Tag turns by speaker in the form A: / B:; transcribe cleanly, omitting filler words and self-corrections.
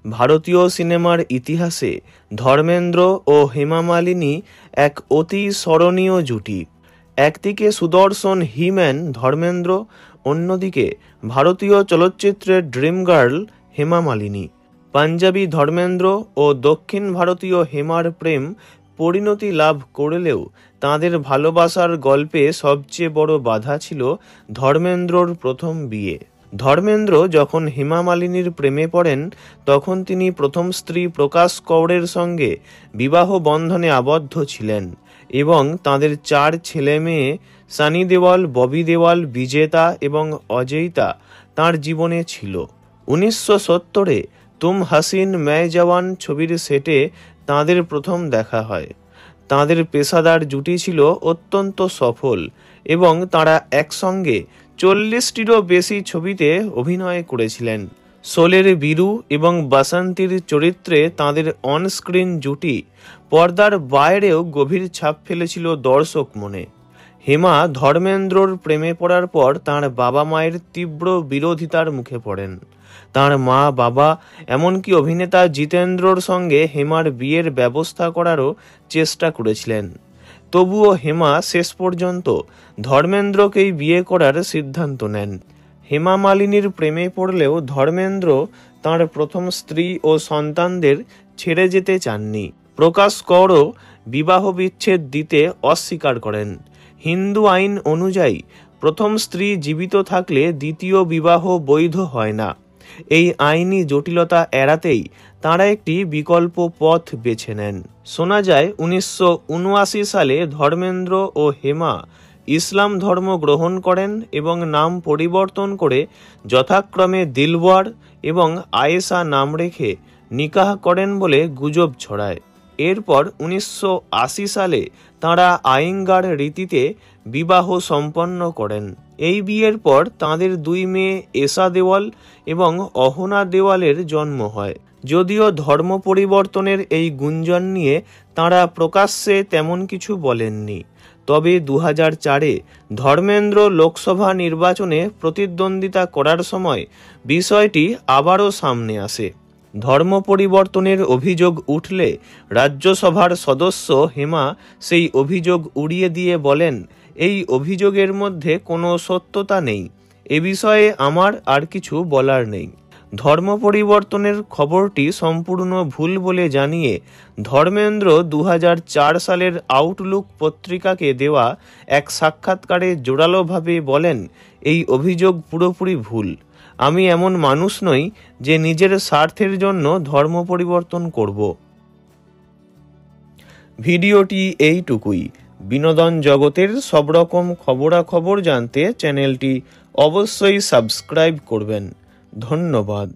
A: ভারতীয় সিনেমার ইতিহাসে ধর্মেন্দ্র ও হেমা মালিনী এক অতি স্মরণীয় জুটি। একদিকে সুদর্শন হিম্যান ধর্মেন্দ্র, অন্যদিকে ভারতীয় চলচ্চিত্রের ড্রিম গার্ল হেমা মালিনী। পাঞ্জাবি ধর্মেন্দ্র ও দক্ষিণ ভারতীয় হেমার প্রেম পরিণতি লাভ করলেও তাঁদের ভালোবাসার গল্পে সবচেয়ে বড় বাধা ছিল ধর্মেন্দ্রর প্রথম বিয়ে। ধর্মেন্দ্র যখন হেমা মালিনীর প্রেমে পড়েন তখন তিনি প্রথম স্ত্রী প্রকাশ কৌড়ের সঙ্গে বিবাহ বন্ধনে আবদ্ধ ছিলেন এবং তাঁদের 4 ছেলে মেয়ে সানি দেওয়াল, ববি দেওয়াল, বিজেতা এবং অজয়িতা তাঁর জীবনে ছিল। 1970-এ তুম হাসিন मैं जवान ছবির সেটে তাঁদের প্রথম দেখা হয়। তাঁদের পেশাদার জুটি ছিল অত্যন্ত সফল এবং তাঁরা একসঙ্গে 40টিরও বেশি ছবিতে অভিনয় করেছিলেন। শোলের বীরু এবং বাসন্তীর চরিত্রে তাঁদের অনস্ক্রিন জুটি পর্দার বাইরেও গভীর ছাপ ফেলেছিল দর্শক মনে। হেমা ধর্মেন্দ্রর প্রেমে পড়ার পর তাঁর বাবা মায়ের তীব্র বিরোধিতার মুখে পড়েন। তাঁর মা, বাবা, এমনকি অভিনেতা জিতেন্দ্রর সঙ্গে হেমার বিয়ের ব্যবস্থা করারও চেষ্টা করেছিলেন। তবুও হেমা শেষ পর্যন্ত ধর্মেন্দ্রকেই বিয়ে করার সিদ্ধান্ত নেন। হেমা মালিনীর প্রেমে পড়লেও ধর্মেন্দ্র তাঁর প্রথম স্ত্রী ও সন্তানদের ছেড়ে যেতে চাননি। প্রকাশ কৌড়ও বিবাহ বিচ্ছেদ দিতে অস্বীকার করেন। হিন্দু আইন অনুযায়ী প্রথম স্ত্রী জীবিত থাকলে দ্বিতীয় বিবাহ বৈধ হয় না। এই আইনি জটিলতা এড়াতেই তাঁরা একটি বিকল্প পথ বেছে নেন। শোনা যায় 1979 সালে ধর্মেন্দ্র ও হেমা ইসলাম ধর্ম গ্রহণ করেন এবং নাম পরিবর্তন করে যথাক্রমে দিলওয়ার এবং আয়েশা নাম রেখে নিকাহ করেন বলে গুজব ছড়ায়। এরপর 1980 সালে তাঁরা আইঙ্গার রীতিতে বিবাহ সম্পন্ন করেন। এই বিয়ের পর তাঁদের 2 মেয়ে এশা দেওয়াল এবং অহনা দেওয়ালের জন্ম হয়। যদিও ধর্ম পরিবর্তনের এই গুঞ্জন নিয়ে তাঁরা প্রকাশ্যে তেমন কিছু বলেননি, তবে 2004-এ ধর্মেন্দ্র লোকসভা নির্বাচনে প্রতিদ্বন্দ্বিতা করার সময় বিষয়টি আবারও সামনে আসে। ধর্ম পরিবর্তনের অভিযোগ উঠলে রাজ্যসভার সদস্য হেমা সেই অভিযোগ উড়িয়ে দিয়ে বলেন, এই অভিযোগের মধ্যে কোনো সত্যতা নেই, এ বিষয়ে আমার আর কিছু বলার নেই। ধর্ম পরিবর্তনের খবরটি সম্পূর্ণ ভুল বলে জানিয়ে ধর্মেন্দ্র 2004 সালের আউটলুক পত্রিকাকে দেওয়া এক সাক্ষাৎকারে জোরালোভাবে বলেন, এই অভিযোগ পুরোপুরি ভুল। আমি এমন মানুষ নই যে নিজের স্বার্থের জন্য ধর্ম পরিবর্তন করব। ভিডিওটি এইটুকুই। বিনোদন জগতের সব রকম খবরাখবর জানতে চ্যানেলটি অবশ্যই সাবস্ক্রাইব করবেন। ধন্যবাদ।